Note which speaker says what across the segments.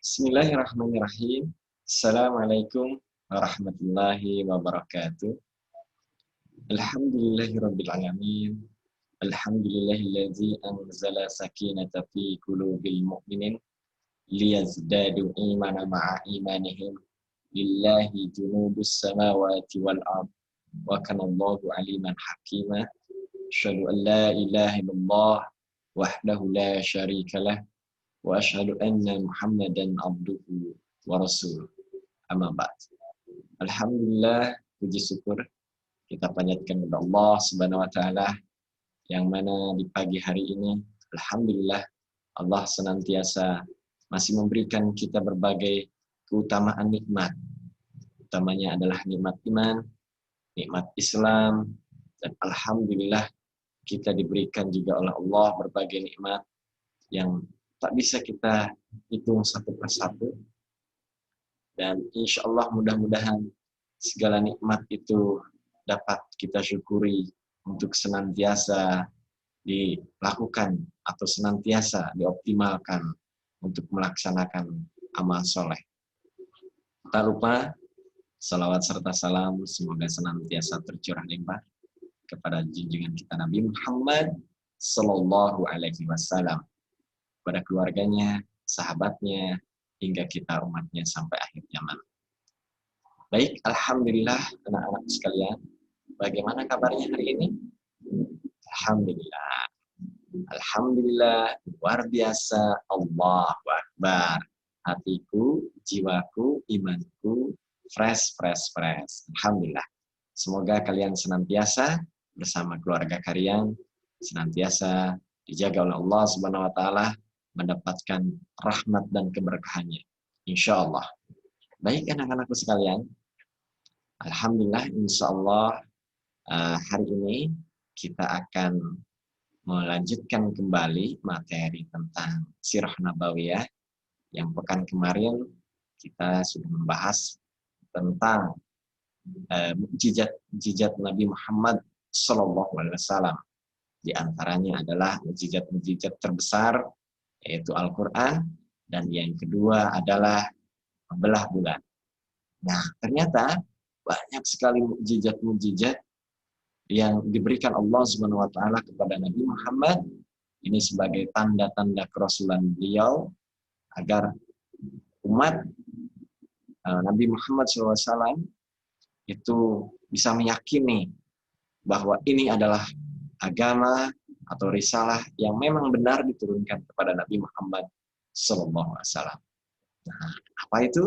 Speaker 1: Bismillahirrahmanirrahim. Assalamualaikum warahmatullahi wabarakatuh. Alhamdulillahirabbil alamin. Alhamdulillahilladzi anzala sakinata fi qulubil mu'minin liyazdadu imana ma'a imanihim. Lillahi junubus samawati wal ard wa kanallahu aliman hakima. Asyhadu an la ilaha illallah wahdahu la syarikalah wa asyhadu anna Muhammadan abduhu wa rasuluh. Amma ba'd. Alhamdulillah, puji syukur kita panjatkan kepada Allah Subhanahu wa taala yang mana di pagi hari ini alhamdulillah Allah senantiasa masih memberikan kita berbagai keutamaan nikmat. Utamanya adalah nikmat iman, nikmat Islam, dan alhamdulillah kita diberikan juga oleh Allah berbagai nikmat yang tak bisa kita hitung satu persatu. Dan insya Allah mudah-mudahan segala nikmat itu dapat kita syukuri untuk senantiasa dilakukan atau senantiasa dioptimalkan untuk melaksanakan amal soleh. Tak lupa salawat serta salam semoga senantiasa tercurah limpah kepada junjungan kita Nabi Muhammad Sallallahu Alaihi Wasallam, pada keluarganya, sahabatnya, hingga kita umatnya sampai akhir zaman. Baik, alhamdulillah anak-anak sekalian, bagaimana kabarnya hari ini? Alhamdulillah. Alhamdulillah, luar biasa, Allahu Akbar. Hatiku, jiwaku, imanku, fresh. Alhamdulillah. Semoga kalian senantiasa bersama keluarga kalian, senantiasa dijaga oleh Allah Subhanahu wa taala, mendapatkan rahmat dan keberkahannya, insya Allah. Baik anak-anakku sekalian, alhamdulillah insya Allah hari ini kita akan melanjutkan kembali materi tentang sirah nabawiyah yang pekan kemarin kita sudah membahas tentang mukjizat Nabi Muhammad Sallallahu Alaihi Wasallam. Di antaranya adalah mukjizat terbesar, yaitu Al-Quran, dan yang kedua adalah membelah bulan. Nah, ternyata banyak sekali mukjizat yang diberikan Allah Subhanahu wa taala kepada Nabi Muhammad ini sebagai tanda-tanda kerasulan beliau agar umat Nabi Muhammad SAW itu bisa meyakini bahwa ini adalah agama atau risalah yang memang benar diturunkan kepada Nabi Muhammad SAW. Nah, apa itu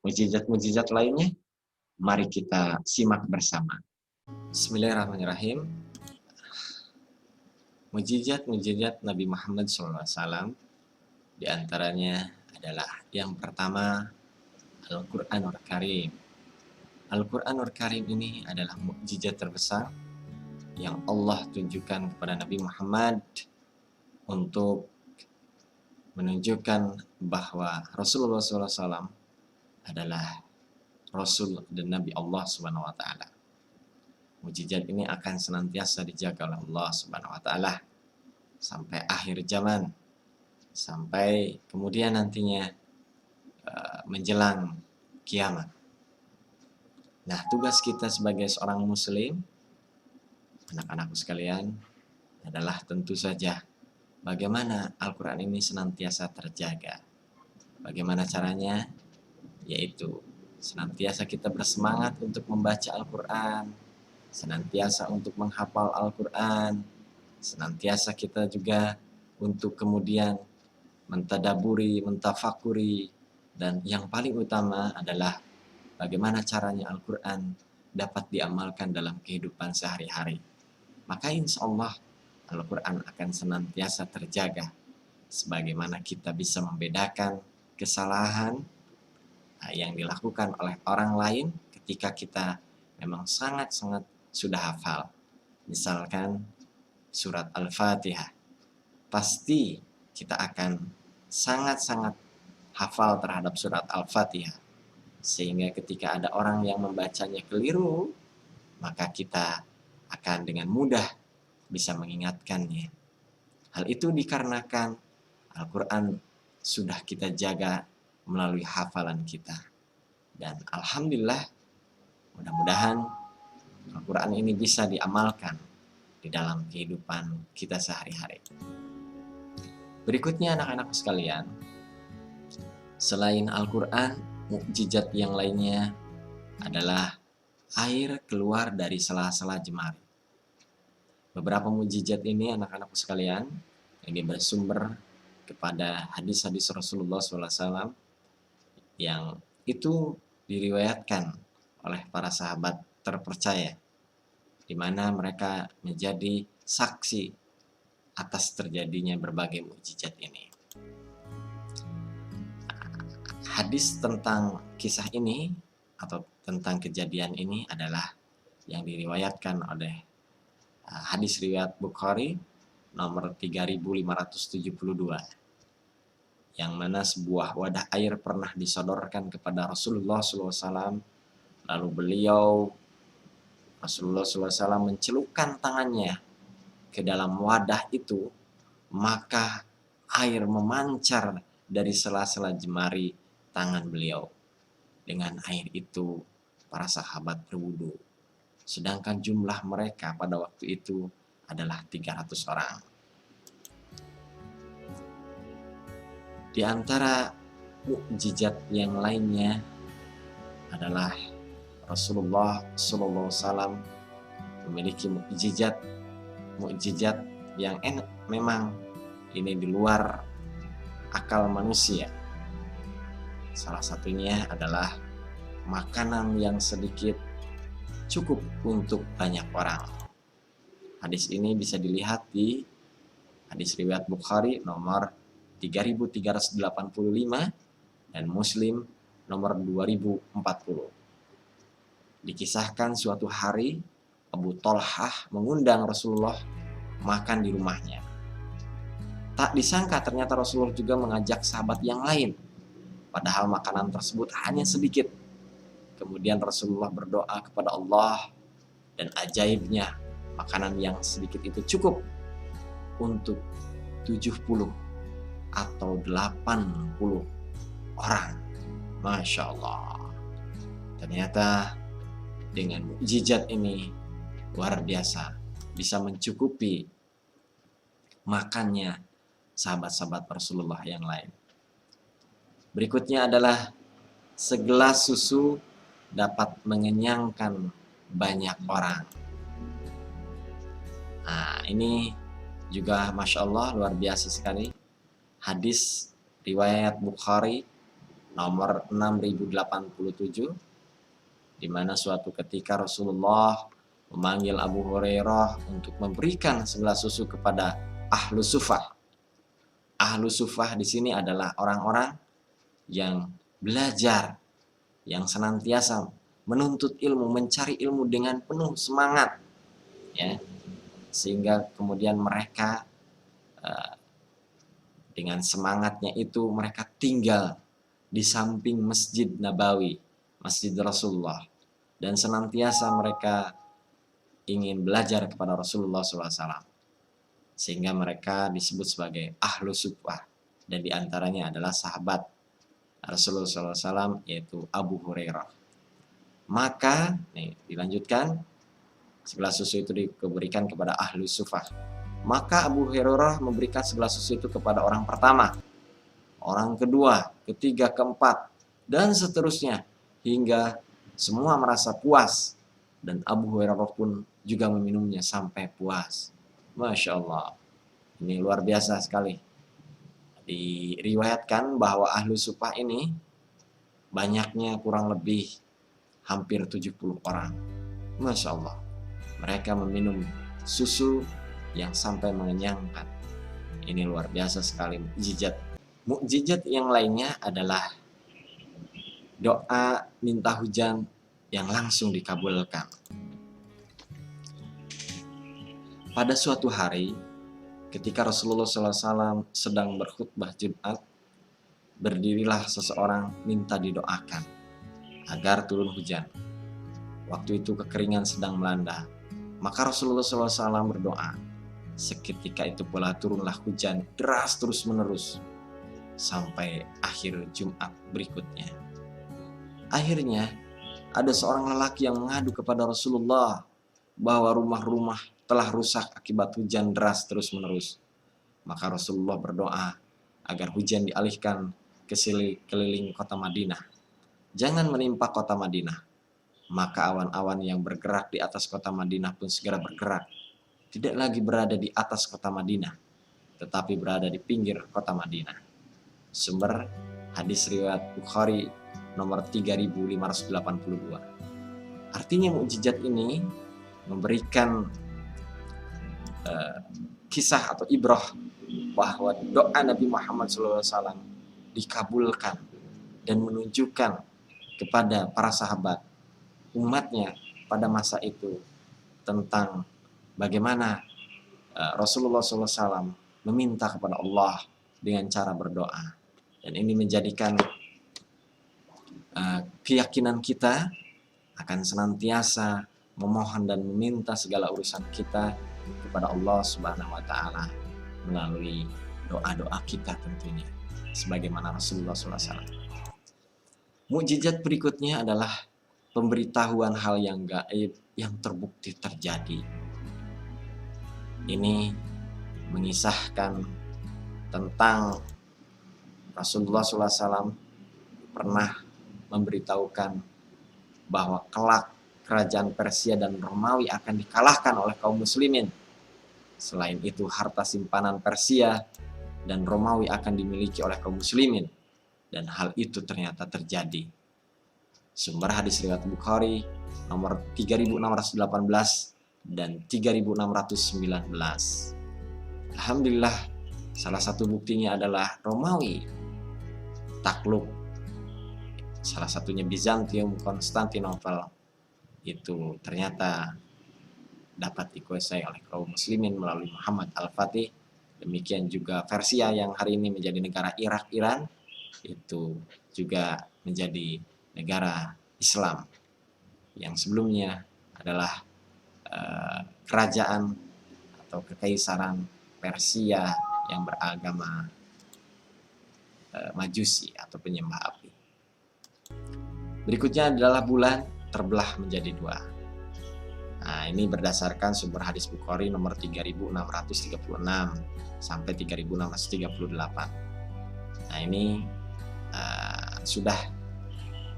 Speaker 1: mukjizat lainnya? Mari kita simak bersama. Bismillahirrahmanirrahim. Mukjizat Nabi Muhammad SAW di antaranya adalah yang pertama Al-Quranul Karim. Al-Quranul Karim ini adalah mukjizat terbesar yang Allah tunjukkan kepada Nabi Muhammad untuk menunjukkan bahwa Rasulullah SAW adalah Rasul dan Nabi Allah Subhanahu Wa Taala. Mukjizat ini akan senantiasa dijaga oleh Allah Subhanahu Wa Taala sampai akhir zaman, sampai kemudian nantinya menjelang kiamat. Nah, tugas kita sebagai seorang Muslim, anak-anakku sekalian, adalah tentu saja bagaimana Al-Quran ini senantiasa terjaga. Bagaimana caranya? Yaitu senantiasa kita bersemangat untuk membaca Al-Quran, senantiasa untuk menghafal Al-Quran, senantiasa kita juga untuk kemudian mentadaburi, mentafakuri, dan yang paling utama adalah bagaimana caranya Al-Quran dapat diamalkan dalam kehidupan sehari-hari. Maka insya Allah Al-Quran akan senantiasa terjaga, sebagaimana kita bisa membedakan kesalahan yang dilakukan oleh orang lain ketika kita memang sangat-sangat sudah hafal. Misalkan surat Al-Fatihah, pasti kita akan sangat-sangat hafal terhadap surat Al-Fatihah, sehingga ketika ada orang yang membacanya keliru, maka kita akan dengan mudah bisa mengingatkannya. Hal itu dikarenakan Al-Quran sudah kita jaga melalui hafalan kita. Dan alhamdulillah, mudah-mudahan Al-Quran ini bisa diamalkan di dalam kehidupan kita sehari-hari. Berikutnya anak-anak sekalian, selain Al-Quran, mukjizat yang lainnya adalah air keluar dari sela-sela jemari. Beberapa mukjizat ini anak-anak sekalian, ini bersumber kepada hadis-hadis Rasulullah SAW yang itu diriwayatkan oleh para sahabat terpercaya, di mana mereka menjadi saksi atas terjadinya berbagai mukjizat ini. Hadis tentang kisah ini atau tentang kejadian ini adalah yang diriwayatkan oleh hadis riwayat Bukhari nomor 3572, yang mana sebuah wadah air pernah disodorkan kepada Rasulullah SAW, lalu Rasulullah SAW mencelupkan tangannya ke dalam wadah itu, maka air memancar dari sela-sela jemari tangan beliau. Dengan air itu para sahabat berwudu, sedangkan jumlah mereka pada waktu itu adalah 300 orang. Di antara mukjizat yang lainnya adalah Rasulullah SAW memiliki mukjizat yang memang ini di luar akal manusia. Salah satunya adalah makanan yang sedikit cukup untuk banyak orang. Hadis ini bisa dilihat di hadis riwayat Bukhari nomor 3385 dan Muslim nomor 2040. Dikisahkan suatu hari Abu Thalhah mengundang Rasulullah makan di rumahnya. Tak disangka ternyata Rasulullah juga mengajak sahabat yang lain, padahal makanan tersebut hanya sedikit. Kemudian Rasulullah berdoa kepada Allah, dan ajaibnya makanan yang sedikit itu cukup untuk 70 atau 80 orang. Masya Allah. Ternyata dengan mukjizat ini luar biasa, bisa mencukupi makannya sahabat-sahabat Rasulullah yang lain. Berikutnya adalah segelas susu dapat mengenyangkan banyak orang. Nah, ini juga Masya Allah luar biasa sekali. Hadis riwayat Bukhari nomor 6087, di mana suatu ketika Rasulullah memanggil Abu Hurairah untuk memberikan segelas susu kepada ahlu sufah. Ahlu sufah di sini adalah orang-orang yang belajar, yang senantiasa menuntut ilmu, mencari ilmu dengan penuh semangat, ya, sehingga kemudian mereka dengan semangatnya itu mereka tinggal di samping Masjid Nabawi, Masjid Rasulullah, dan senantiasa mereka ingin belajar kepada Rasulullah SAW, sehingga mereka disebut sebagai ahlu sufah, dan diantaranya adalah sahabat Rasulullah SAW, yaitu Abu Hurairah. Maka dilanjutkan, segelas susu itu diberikan kepada ahlu sufah. Maka Abu Hurairah memberikan segelas susu itu kepada orang pertama, orang kedua, ketiga, keempat, dan seterusnya, hingga semua merasa puas, dan Abu Hurairah pun juga meminumnya sampai puas. Masya Allah, ini luar biasa sekali. Diriwayatkan bahwa ahlu sufah ini banyaknya kurang lebih hampir 70 orang. Masya Allah, mereka meminum susu yang sampai mengenyangkan. Ini luar biasa sekali mukjizat. Mukjizat yang lainnya adalah doa minta hujan yang langsung dikabulkan. Pada suatu hari, ketika Rasulullah SAW sedang berkhutbah Jumat, berdirilah seseorang minta didoakan agar turun hujan. Waktu itu kekeringan sedang melanda, maka Rasulullah SAW berdoa. Seketika itu pula turunlah hujan deras terus-menerus. sampai akhir Jumat berikutnya. Akhirnya ada seorang lelaki yang mengadu kepada Rasulullah bahwa rumah-rumah telah rusak akibat hujan deras terus-menerus. Maka Rasulullah berdoa agar hujan dialihkan ke keliling kota Madinah. Jangan menimpa kota Madinah. Maka awan-awan yang bergerak di atas kota Madinah pun segera bergerak. Tidak lagi berada di atas kota Madinah, tetapi berada di pinggir kota Madinah. Sumber hadis riwayat Bukhari nomor 3582. Artinya mukjizat ini memberikan kisah atau ibrah bahwa doa Nabi Muhammad SAW dikabulkan dan menunjukkan kepada para sahabat umatnya pada masa itu tentang bagaimana Rasulullah SAW meminta kepada Allah dengan cara berdoa. Dan ini menjadikan keyakinan kita akan senantiasa memohon dan meminta segala urusan kita kepada Allah Subhanahu wa taala melalui doa-doa kita tentunya sebagaimana Rasulullah SAW. Mukjizat berikutnya adalah pemberitahuan hal yang gaib yang terbukti terjadi. Ini mengisahkan tentang Rasulullah SAW pernah memberitahukan bahwa kelak kerajaan Persia dan Romawi akan dikalahkan oleh kaum muslimin. Selain itu, harta simpanan Persia dan Romawi akan dimiliki oleh kaum muslimin. Dan hal itu ternyata terjadi. Sumber hadis riwayat Bukhari nomor 3618 dan 3619. Alhamdulillah, salah satu buktinya adalah Romawi takluk. Salah satunya Bizantium, Konstantinopel itu ternyata dapat dikuasai oleh kaum muslimin melalui Muhammad Al-Fatih. Demikian juga Persia yang hari ini menjadi negara Irak, Iran, itu juga menjadi negara Islam yang sebelumnya adalah kerajaan atau kekaisaran Persia yang beragama Majusi atau penyembah api. Berikutnya adalah bulan terbelah menjadi dua. Nah, ini berdasarkan sumber hadis Bukhari nomor 3636 sampai 3638. Nah, ini sudah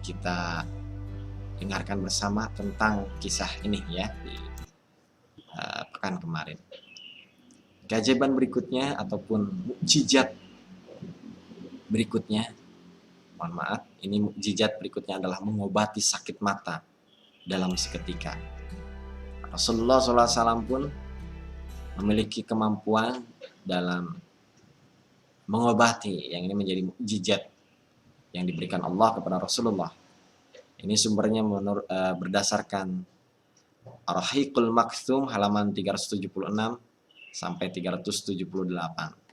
Speaker 1: kita dengarkan bersama tentang kisah ini ya di pekan kemarin. Keajaiban berikutnya ataupun mukjizat berikutnya, mohon maaf, ini mukjizat berikutnya adalah mengobati sakit mata dalam seketika. Rasulullah SAW pun memiliki kemampuan dalam mengobati, yang ini menjadi mukjizat yang diberikan Allah kepada Rasulullah. Ini sumbernya berdasarkan Ar-Rahiqul Maktum halaman 376 sampai 378.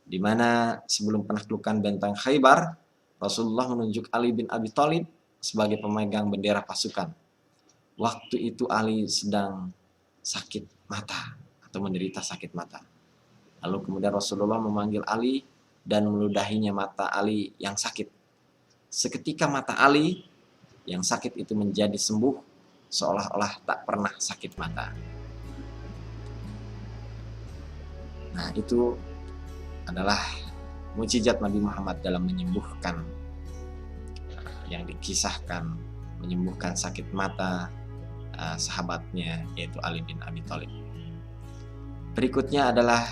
Speaker 1: Di mana sebelum penaklukan benteng Khaybar, Rasulullah menunjuk Ali bin Abi Thalib sebagai pemegang bendera pasukan. Waktu itu Ali sedang sakit mata atau menderita sakit mata. Lalu kemudian Rasulullah memanggil Ali dan meludahinya mata Ali yang sakit. Seketika mata Ali yang sakit itu menjadi sembuh seolah-olah tak pernah sakit mata. Nah, itu adalah mukjizat Nabi Muhammad dalam menyembuhkan, yang dikisahkan menyembuhkan sakit mata sahabatnya yaitu Ali bin Abi Thalib. Berikutnya adalah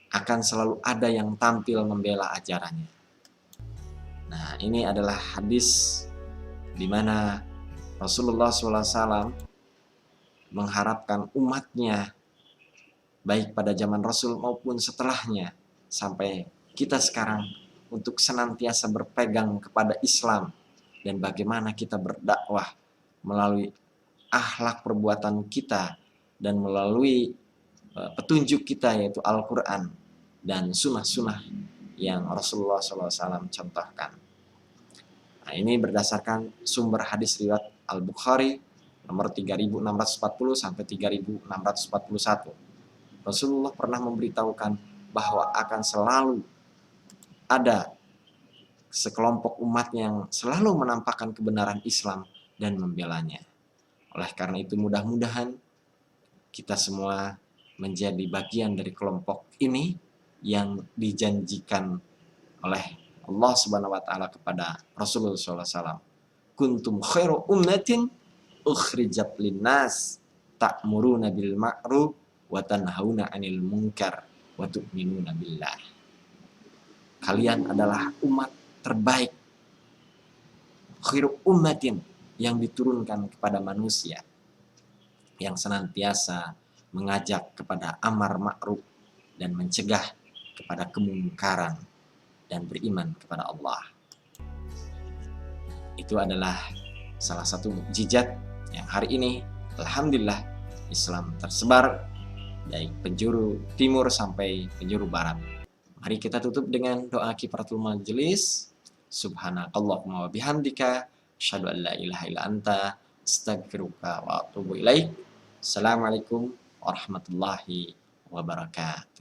Speaker 1: akan selalu ada yang tampil membela ajarannya. Nah, ini adalah hadis di mana Rasulullah SAW mengharapkan umatnya baik pada zaman Rasul maupun setelahnya sampai kita sekarang untuk senantiasa berpegang kepada Islam dan bagaimana kita berdakwah melalui akhlak perbuatan kita dan melalui petunjuk kita yaitu Al-Quran dan sunnah-sunnah yang Rasulullah SAW contohkan. Nah, ini berdasarkan sumber hadis riwayat Al-Bukhari nomor 3640 sampai 3641. Rasulullah pernah memberitahukan bahwa akan selalu ada sekelompok umat yang selalu menampakkan kebenaran Islam dan membelanya. Oleh karena itu mudah-mudahan kita semua menjadi bagian dari kelompok ini yang dijanjikan oleh Allah Subhanahu wa taala kepada Rasulullah SAW. Kuntum khairu ummatin ukhrijat linnas ta'muruna bil ma'ruf wa tanhauna 'anil munkar wa tu'minuna billah. Kalian adalah umat terbaik, khairu ummatin, yang diturunkan kepada manusia, yang senantiasa mengajak kepada amar ma'ruf dan mencegah kepada kemungkaran dan beriman kepada Allah. Itu adalah salah satu mukjizat yang hari ini alhamdulillah Islam tersebar dari penjuru timur sampai penjuru barat. Mari kita tutup dengan doa kifaratul majelis. Subhanakallahumma wa bihamdika asyhadu an la ilaha illa anta astaghfiruka wa atubu ilaik. Assalamualaikum warahmatullahi wabarakatuh.